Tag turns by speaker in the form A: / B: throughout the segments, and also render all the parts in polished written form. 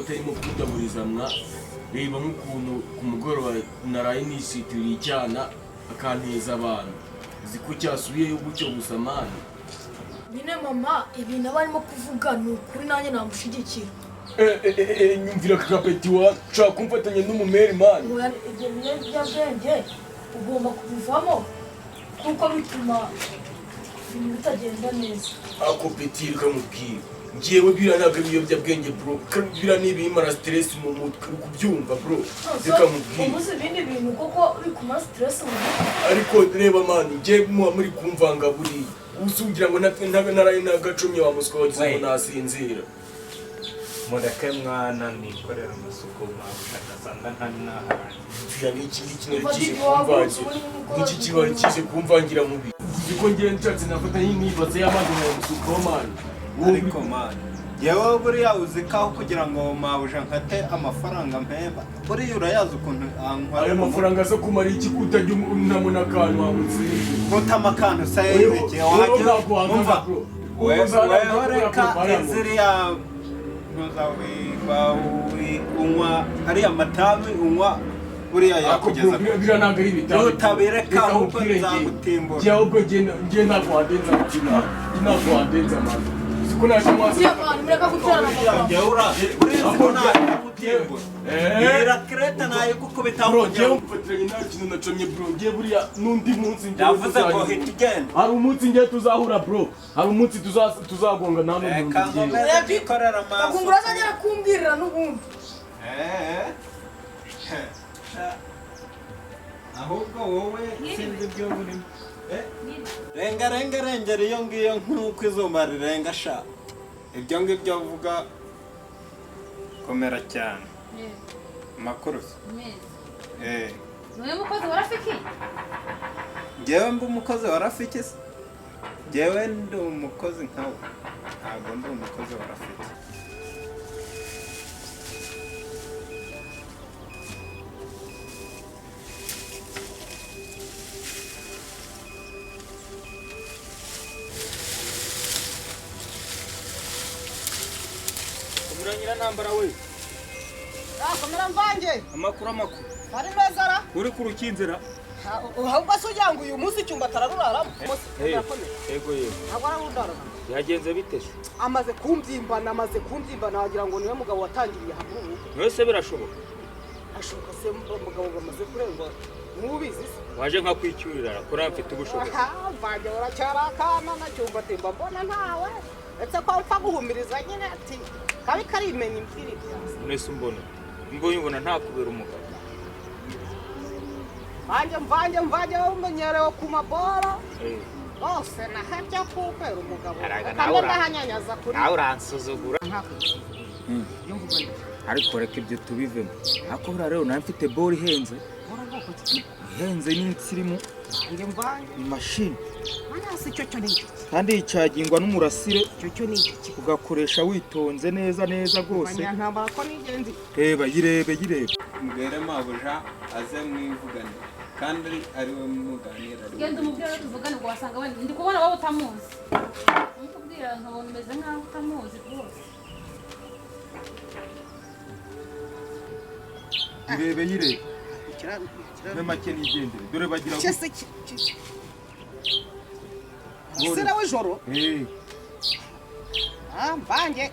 A: mutarimo kundaburizamwa reba nk'ukuntu ku mugoroba naraye nisitiriye icyana akanteza abantu ziko cyasubiyeyo gutyo gusa mani.
B: Nyine mama ibintu barimo kuvuga ni ukuri nanjye namushigikira.
A: Nyumvira kakapeti wa nshaka kumfatanya n'umumeri mani.
B: Ibyo biyobyabwenge ugomba kubivamo kuko bituma ibintu bitagenda neza.
A: Ako peti kamubwira ngiyewe bira ntabwo ibiyobyabwenge bro, bira n'ibimara stress mu mutwe kubyumva bro. Zikamubwira
B: ubuze ibindi bintu koko uri kuma stress mu mutwe.
A: Ariko reba mani ngiye muri kumvanga buri usugira ngo naraye nagacumye wa muswa wagize ngo nasinzira.
C: Mureke mwana nikorera amasuku mwashakasanga ntanahari.
A: Tuya n'iki kiba kije kumvangira mubi. Ziko ngiye nshatse nafata y'inibaze y'amazi mu musuko mani.
C: Ariko mani yewe buriya uzikaho kugira ngo mawuja nkate amafaranga mpemba. Buriya urayaza ukuntu
A: ayo mafaranga zo kumara iki kutajya unamuna akantu hamutsinze.
C: Gutama akantu sayibeke wajya umva. Wewe reka iziriya unywa hariya matabi unywa buriya yakugeza
A: bira ntabwo ari ibitabo
C: utabireka ahubwo nzamutimbura
A: jya ahubwo ngiye ntabwo wadenza amatima ntabwo wadenza amata siko naje mwazi
B: mureka guterana
C: amagambo buriya ko ntabwo ira kreta nayo kuko bitahongera
A: umfatanye nta kintu nacomye bro ngiye buriya n'undi munsi ngiye
C: yavuze ngo hita igenda
A: hari umunsi ngiye tuzahura bro hari umunsi tuzagonga nta n'undi
C: ngiye bikorera amaso
B: akungura azagera kumbwirira n'ubundi
C: ahubwo wowe sinzi ibyo burimo rengera iyo ngiyo nk'uko izuba rirenga sha ibyo ngibyo uvuga komera cyane makuru
D: Niwe mukozi wa Rafiki?
C: Jewe mbu umukozi wa Rafiki se? Jewe ndi umukozi nkawe. Ntabwo ndi umukozi wa Rafiki.
A: Kumuranyira nambara we.
E: Komera Mvange.
A: Amakuru.
E: Ari mezara?
A: Uri ku rukinzira?
E: Ahubwo se ujya ngo uyu munsi cyumba tararuraramo.
A: Yego.
E: Ntabwo araruraramo.
A: Yagenze bite se?
E: Amaze kumbyimba nagira ngo niwe mugabo watangiriye hamwe.
A: Wese birashoboka.
E: Ashoboka se mugabo bamaze kurengwa. Mubizi se?
A: Waje nka kwicyurira kora mfite ubushobozi.
E: Mvange uracyara na cyumba temba mbona ntawe. Etse ko upfa guhumiriza nyine ati kabi karimenya impfiri.
A: Nese umbona. Ngo yibona nta kubera umugabo.
E: Mvange umenyerewe ku mabora. Bose nahajya kupera umugabo. Kandi ndahanyanyaza kuri.
A: Nawe uransuzugura. Ariko reka ibyo tubivemo. Ako bura rero nawe mfite bora ihenze. Ihenze n'insirimu.
E: Mvange.
A: Machine.
E: Manasi cyo ni iki?
A: Kandi icagingwa n'umurasire.
E: Cyo ni iki?
A: Ugakoresha witonze neza gose.
E: Abanyantambara ko nigenzi.
A: Yirebe.
C: Mbwere mabuja aze mwivugane. Kandi ari we muganira.
D: Genda umubwira tuvugane ngo wasanga wenda ndi kubona wowe utamuzi. Nkubwira nkabona umeze nkaho utamuzi rwose.
A: Yirebe. Make nigendere. Dore bagira
E: Chese. Sira w'ijoro. Mvange.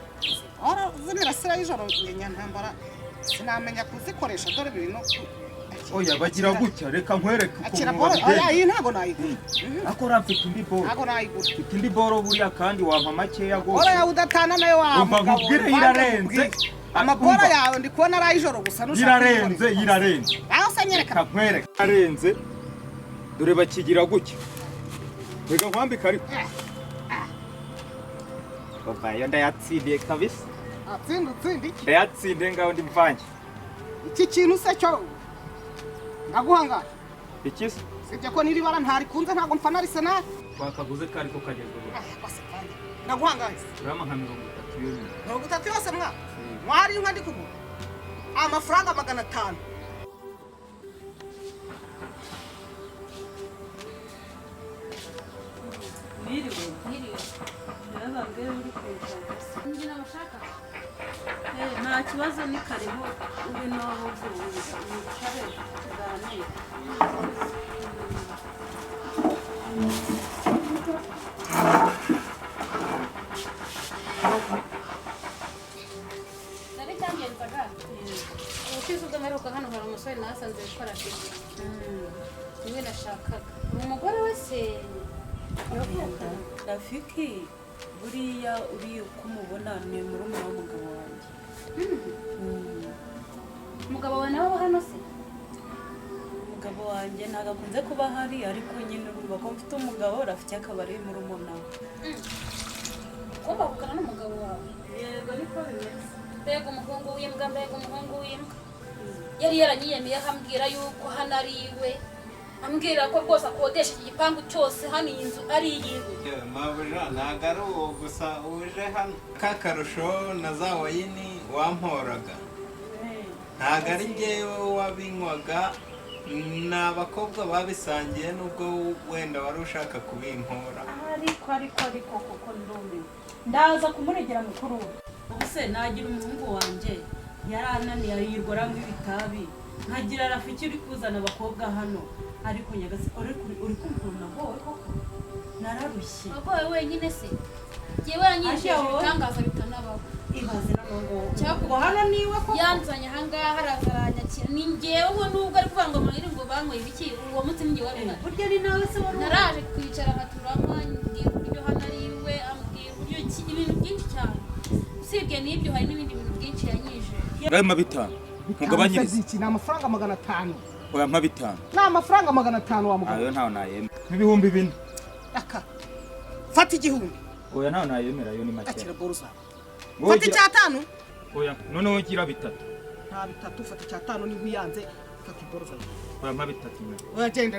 E: Ora zinira sira w'ijoro nyantambara. Sinamenya kuzikoresha dore ibintu.
A: Oya bagira gutya reka nkwereke
E: uko iyi ntago nayigura.
A: Akora mfite indi boro.
E: Ntago nayigura.
A: Mfite indi boro buriya kandi wampa makeya gose.
E: Ora ya udatana nayo wa.
A: Umva nkubwire irarenze.
E: Amabora yawe ndi kubona ari ijoro gusa
A: nushaka. Irarenze.
E: Aho se nyereka
A: nkwereke. Irarenze. Dore bakigira gutya. Reka nkwambika ariko. Baba yo ndayatsindiye kabisa.
E: Atsindi.
A: Ndayatsinde ngaho ndi Mvange.
E: Iki kintu se cyo naguhanga.
A: Iki se?
E: Sibye ko niri bara ntari kunze ntago mpfa nari senari.
A: Twakaguze kari ko kagezweho.
E: Naguhanga.
A: Urama nka 30 yose.
E: 30 yose mwa. Mwari inka ndi kugura. Amafaranga 500.
D: Niriwe. Nababwira uri kwita. Ngira bashaka. kibazo ni karibu ngwino aho wicare tuganire. Nari cyangenzaga ubushize ubwo mperuka hano hari umusore nasanze gukora afite niwe nashakaga. Uri umugore we se?
F: Rafiki buriya uri kumubona ni murumuna w'umugabo wanjye.
D: Umugabo wawe nawe hano se?
F: Umugabo wanjye ntabwo akunze kuba ahari ariko nyine urumva ko mfite umugabo Rafiki akaba ari murumuna we.
D: Ugomba kugana n'umugabo wawe? Yego niko bimeze. Mbega umuhungu w'imbwa, mbega umuhungu w'imbwa. Yari yaranyiyemeye akambwira yuko hano ari iwe, ambwira ko rwose akodesha iki gipangu cyose hano iyi nzu ari iyiwe.
C: Maburira ntabwo ari uwo gusa uje hano k'akarusho na za wayini wamporaga ntabwo ari njyewe wabinywaga, ni abakobwa babisangiye nubwo wenda wari ushaka kubimpora.
F: Ariko koko ndumiwe ndaza kumuregera mukuru we. Ubuse nagira umuhungu wanjye yarananiye yirwa aranywa ibitabi, nkagira Rafiki uri kuzana abakobwa hano, ariko nyagase uri kumvuna wowe koko nararushye.
D: Wagowe wenyine se? Jyewe yanyinjije ibitangaza bitanabaho.
F: Ibaze ngo hano niwe koko
D: yanzanye ahangaha arazaranyakira. Ni njyewe nubwo ari kuvuga ngo mahiri ngo banyweye ibiki, uwo munsi ni njye wabina.
F: burya ni nawe se wari
D: Naraje kwicara nkaturama, mbwira uburyo hano ari iwe, ambwira uburyo ibintu byinshi cyane. Usibye n'ibyo hari n'ibindi bintu byinshi yanyije.
G: Rama bitanu. Mugabanyirize.
E: Iki ni amafaranga 500.
G: Oya mpa bitanu.
E: Ni amafaranga 500 wa mugabo.
G: Ayo ntaho nayemera. Ibihumbi 4.
E: Aka. Fata igihumbi.
G: Oya ntaho nayemera yo ni make.
E: Akira boruza. Fata icyatanu.
G: Oya noneho gira bitatu.
E: Nta bitatu, fata icyatanu ni wiyanze, fata boruza.
G: Oya mpa bitatu.
E: Oya genda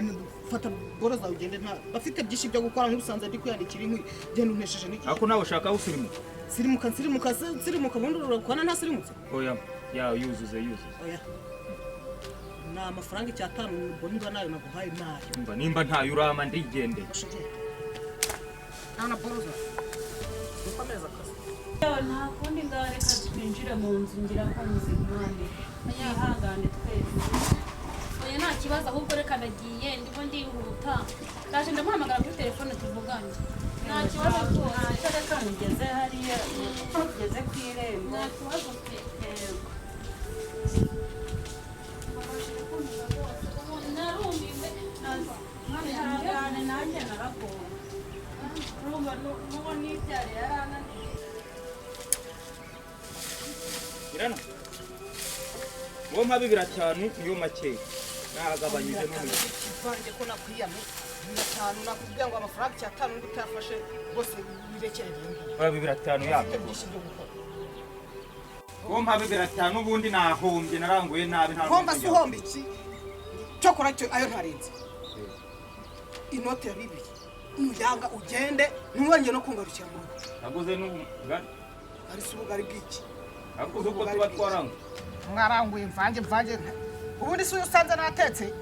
E: fata boruza ugende nta. Bafite byinshi byo gukora nk'usanze ndi kwiyandikira inkwi, genda untesheje n'iki.
G: Ako nawe ushaka usirimu.
E: Sirimuka bundi urakwana nta sirimutse.
G: Oya ya yuzuze.
E: Oya. Na amafaranga icyatanu bonga nayo naguhaye nayo.
G: Umva nimba ntayo urama ndigende.
E: Ana boruza. Ukomeza kazi.
F: nta kundi ngareka twinjire mu nzu ngira ko muzimane yihangane twese.
D: Oya nta kibazo ahubwo reka nagiye ndimo ndihuta. Ndaje ndamuhamagara kuri telefone tuvuganye. Nta kibazo rwose.
F: Reka ngeze hariya ngeze ku irembo.
D: Nta kibazo pe. Narumiwe.
F: Ihangane nanjye naragowe. Urumva n'uwo nibyare yarananiye.
G: Irana. Uwo mpa 500 niyo make. Nagabanyije none.
E: Mvange ko nakwiyame. 500 nakubwiye ngo amafaranga icyatanu ngo utafashe bose birekere ngiye.
G: Oya 500 yako. Uwo mpa 500 ubundi nahombye naranguye nabi nta.
E: Homba si homba iki? Cyokora cyo ayo ntarenze. Inote ya 2. Nuyanga ugende ntiwongeye no kungarukira mu rugo.
G: Naguze n'ubugari.
E: Ari subugari bwiki?
G: Naguze uko tuba twaranga.
E: Mwaranguye mvange. Ubundi si usanze natetse.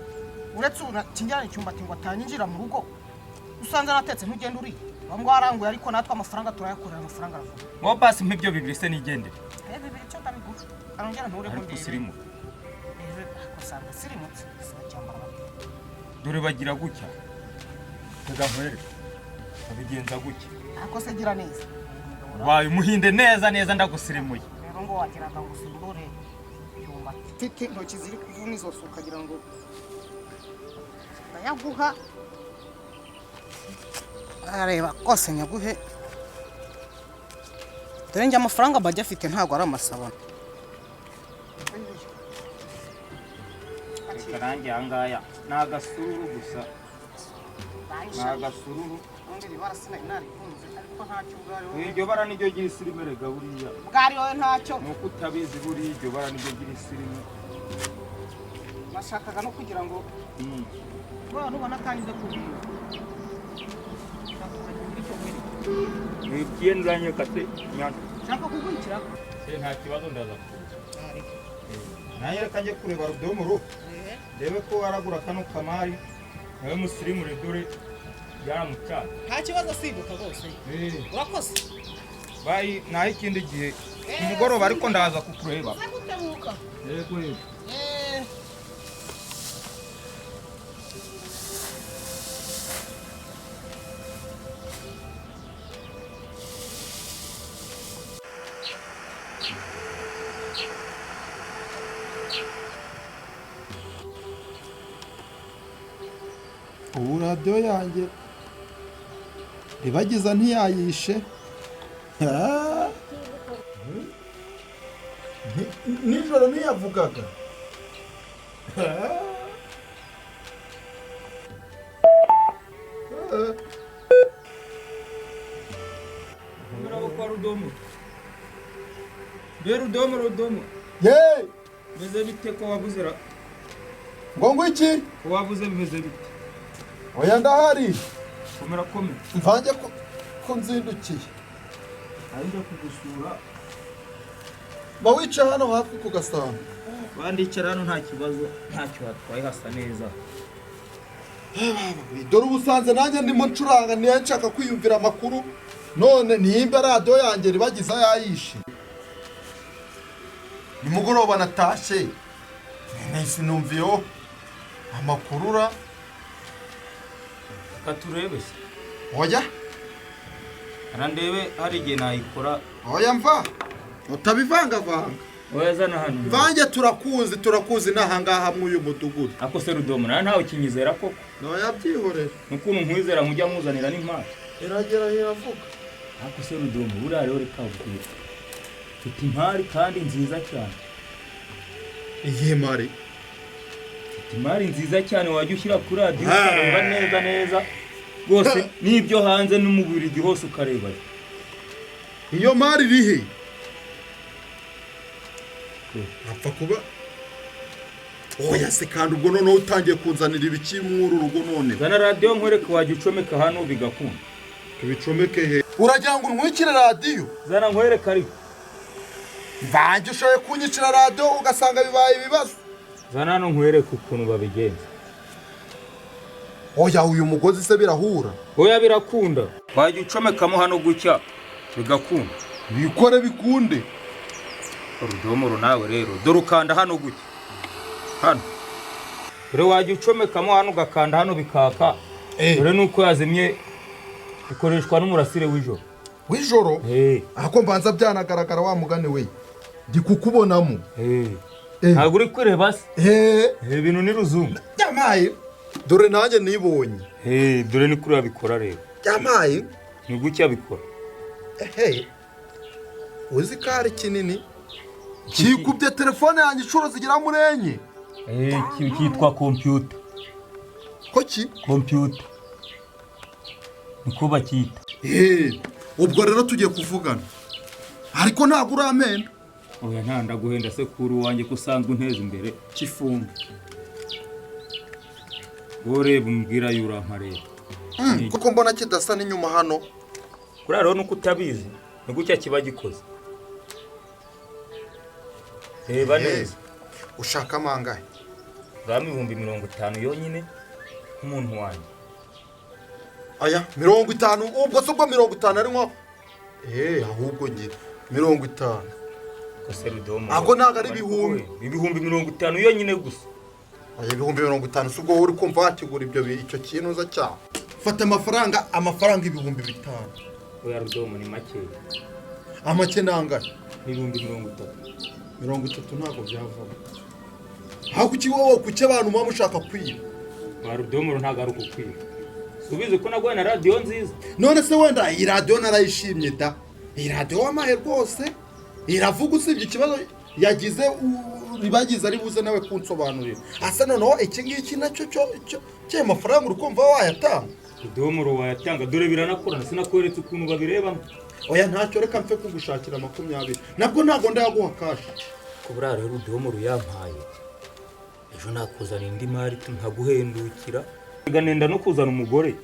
E: Uretse kinjyana icyumba ngo atanyinjira mu rugo. Usanze natetse ntugende uri. Bamwe waranguye ariko natwe amafaranga turayakorera amafaranga aravuga.
G: Ngo basi mpibyo 2 se nigende.
E: Bibiri cyo ndabigura. Arongera nture mu
G: Ariko sirimu.
E: Kusanga sirimutse. Sibacyambara.
G: Dore bagira gutya. Tega nkwere. Abigenza gutya.
E: Ako se gira neza.
G: Wayo muhinde neza ndagusirimuye.
E: Rero ngo wagiraga ngo usimbure yumba. Tete ntoki ziri kuvuna izo suka gira ngo ndayaguha. Areba kose nyaguhe. Dore njye amafaranga bajya afite ntago ari amasabana.
G: Karangi angaya nagasuru gusa. Nagasuru.
E: Ngiri barasina inari kunze ariko ntacyo bwari.
G: Iryo bara niryo gira isirimere gaburiya.
E: Bwari wowe ntacyo.
G: Nuko utabizi buri iryo bara niryo gira isirime.
E: Nashakaga no kugira ngo bwana ubona kandi nze kubwira.
G: Nikiendanye kate nyana.
E: Shaka kugurikira.
G: Nta kibazo ndaza. Naye kanje kureba rudomoro. Debe ko aragura kano kamari. Nawe musirimu redore yaramucana.
E: Nta kibazo sibuka bose. Urakoze.
G: bayi naho ikindi gihe umugoroba ariko ndaza kukureba.
E: Gutebuka.
G: Yego yego.
H: ubu radiyo yanjye ribagiza ntiyayishe. Nijoro ntiyavugaga.
G: Murabo kwa Rudomo. Be Rudomo.
H: Yeee!
G: Bimeze bite ko wabuze ra?
H: Ngo ngwiki?
G: Ko wabuze bimeze bite?
H: Oya ndahari.
G: Komera.
H: Mvange ko nzindukiye.
G: Arinde kugusura.
H: Bawica hano hafi ku gasanga.
G: Bandicara hano nta kibazo, ntacyo hatwaye hasa neza.
H: Dore ubusanze nanjye ndimo ncuranga niyo nshaka kwiyumvira amakuru. None nimba radiyo yanjye ribagiza yayishe. Nimugoroba natashe. Nahise numviyeho amakurura.
G: Katurebe se.
H: Oya.
G: Arandebe hari igihe nayikora.
H: Oya mva. Utabivangavanga.
G: Oya zana hano.
H: Mvange turakuzi nahangaha mw'uyu mudugudu.
G: Ako se Rudomo ntawe kinyizera koko.
H: Noya byihorera.
G: Nukuntu nkwizera nkujya muzanira n'impano.
H: Iragera iravuga.
G: Ako se Rudomo buriya rero reka ubwira. Mfite impari kandi nziza cyane.
H: Iyihe mari?
G: Mfite impari nziza cyane wajya ushyira kuri radiyo ukareba neza. Rwose n'ibyo hanze n'umubiri igihe hose ukareba.
H: Iyo mari irihe? Apfa kuba. Oya se kandi ubwo noneho utangiye kunzanira ibiki mw'uru rugo none.
G: Zana radiyo nkwereke wajya ucomeka hano bigakunda.
H: Tubicomeke he? Uragira ngo nkwikire radiyo?
G: Zana nkwereke ariko.
H: Mvange ushoboye kunyicira radiyo ugasanga bibaye ibibazo.
G: Zana hano nkwereke ukuntu babigenza.
H: Oya uyu mugozi se birahura.
G: Oya birakunda. Wajya ucomekamo hano gutya bigakunda.
H: Bikore bikunde.
G: Rudomo nawe rero dore ukanda hano gutya. Hano. Dore wajya ucomekamo hano ugakanda hano bikaka. Dore nuko yazimye ikoreshwa n'umurasire w'ijoro.
H: W'ijoro? Ako mbanza byanagaragara wa mugane we. Ndi kukubonamo.
G: Ntabwo uri kureba se? Ibintu ni ruzungu.
H: Yamaye. Dore nanjye nibonye.
G: Dore ni kuri abikora rero.
H: Yamaye.
G: Ni gutya bikora.
H: Uzi ko ari kinini? Kikubye telefone yanjye inshuro zigera muri enye.
G: Kitwa computer.
H: Koki?
G: Computer. Niko bakita.
H: Ubwo rero tugiye kuvugana. Ariko ntabwo uramenda.
G: Oya ntanda guhenda se kuri wanjye kusanzwe unteza imbere kifunga. Goreba umbwira yurampa rero.
H: Kuko mbona kidasa n'inyuma hano.
G: Kuri rero nuko utabizi. Ni gutya kiba gikoze. Reba neza.
H: Ushaka mangahe?
G: Bwami 50 yonyine nk'umuntu wanjye.
H: Aya 50 ubwo so bwo 50 ari nko. Ahubwo ngira 50.
G: Kose Rudomo.
H: Ako ntago ari ibihumbi.
G: Ibihumbi 50 yonyine gusa.
H: Aya ibihumbi 50 subwo uri kumva wakigura ibyo icyo kintu uza cyaho. Fata amafaranga ibihumbi 5.
G: Oya Rudomo ni make.
H: Amake nangahe?
G: Ibihumbi
H: 30 ntago byavamo. Aho kuki wowe kuki abantu mwa mushaka kwiba?
G: Ba Rudomo ntago ari ukukwiba. Subize ko nagwa na radio nziza.
H: None se wenda iyi radio narayishimye da. Iyi radio wamahe rwose. Iravuga usibye ikibazo yagize ribagize ari buze nawe kunsobanurira. Asa noneho iki ngiki nacyo cyo mafaranga urukumva wayatanga.
G: Rudomo wayatanga dore biranakora sinakweretse ukuntu babireba.
H: Oya ntacyo reka mfe kugushakira 20. Nabwo ntago ndayaguha kashi.
G: Kubura rero Rudomo yampaye. Ejo nakuzana indi mari nkaguhendukira. Ganenda no kuzana umugore.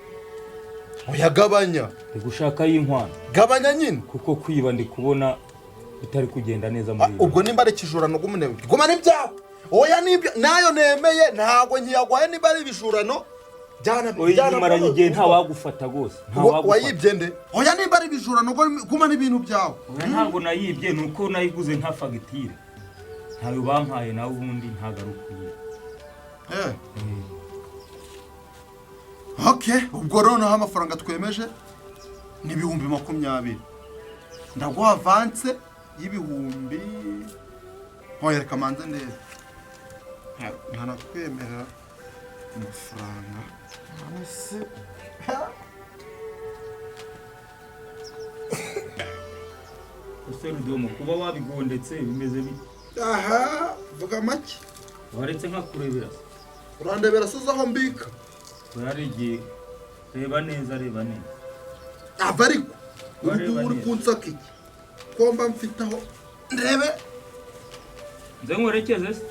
H: Oya gabanya.
G: Gushaka y'inkwano.
H: Gabanya nyine
G: kuko kwiba ndi kubona bitari kugenda neza muri.
H: Ubwo nimba ari kijurano gumane byawe. Oya nibyo nayo nemeye ntago nkiyagwaye niba ari ibijurano.
G: Oyimaranye igihe nta wagufata gose. Nta wagufata.
H: Wayibye nde? Oya nimba ari bijura no guma n'ibintu byawe.
G: Ntabwo nayibye nuko nayiguze nta fagitire. Ntayo bampaye nawe ubundi ntagarukiye.
H: Okay, ubwo rero naho amafaranga twemeje ni 20,000. Ndaguha avance y'ibihumbi. Hoya reka manze ndebe. Ntanakwemerera amafaranga. Ese
G: Rudomo kuba wabigondetse bimeze bite?
H: aha, vuga make.
G: Waretse nka kurebera.
H: Urandebera soza aho mbika.
G: Urarigiye. Reba neza.
H: Ava ariko uri kunsaka iki? Komba mfitaho ndebe.
G: Nze nkwerekeze se.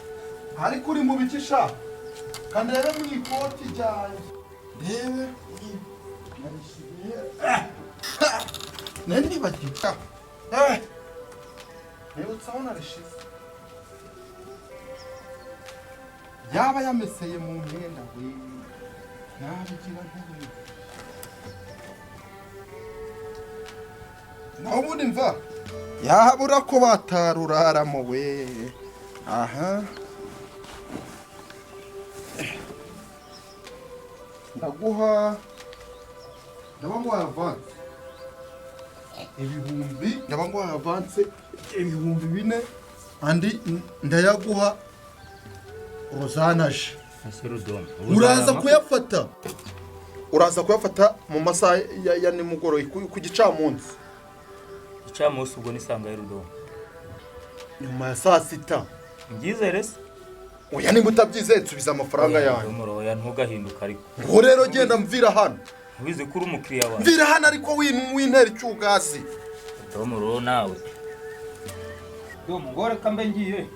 H: Ariko uri mu bikisha. Kandebe mu ikoti ryawe. Ndebe. Nani bagiye? Nibutsa aho narishize. Yaba yameseye mu myenda we. Nabigira ntabizi. Nabundi mva. Yahabura ko bataruraramo we. Aha. Ndaguha. Ndabanguha avance. Ibihumbi. Ndabanguha avance. Ibihumbi 4. Andi ndayaguha. Rozanaje. Uraza kuyafata mu masaha ya nimugoro ku gicamunsi.
G: Gicamunsi ubwo ni sanga y'Rudomo.
H: Nyuma ya saa 6.
G: Ngizere se.
H: Oya nimba utabyizeye nsubiza amafaranga yanyu.
G: Rudomoro ya ntugahinduka ariko.
H: Ngo rero genda mvira hano.
G: Wize kuri umukiriya wawe.
H: Mvira hano ariko wintera icyugazi.
G: Rudomoro nawe. Rudomo ngore kambe ngiye.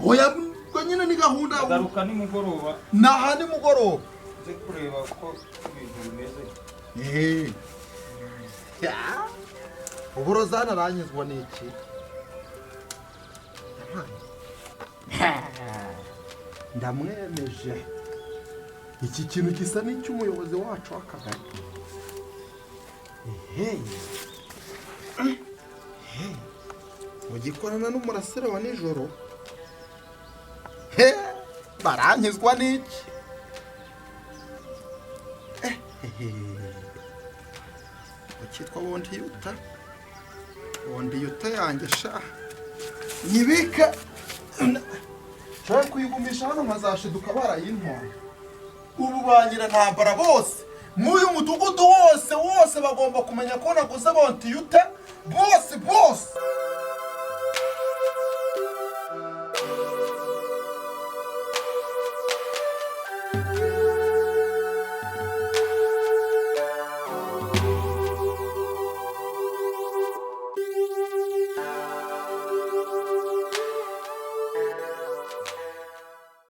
H: Oya ko nyine ni gahunda.
G: Garuka ni mugoroba.
H: Naha ni mugoroba.
G: Nze kureba ko ibintu bimeze.
H: Ya. Uburozana aranyizwa n'iki? Ndamwemeje. Iki kintu gisa n'icy'umuyobozi wacu w'akagari. Ugikorana n'umurasire wa nijoro. Baranyizwa n'iki? Ukitwa Bondi yuta yanjye sha. Nyibika. Shaka kuyigumisha hano nkazashiduka barayintwara. Ubu bangira ntambara bose. Muyu mudugudu wose bagomba kumenya ko naguze Bondi yuta. Bose.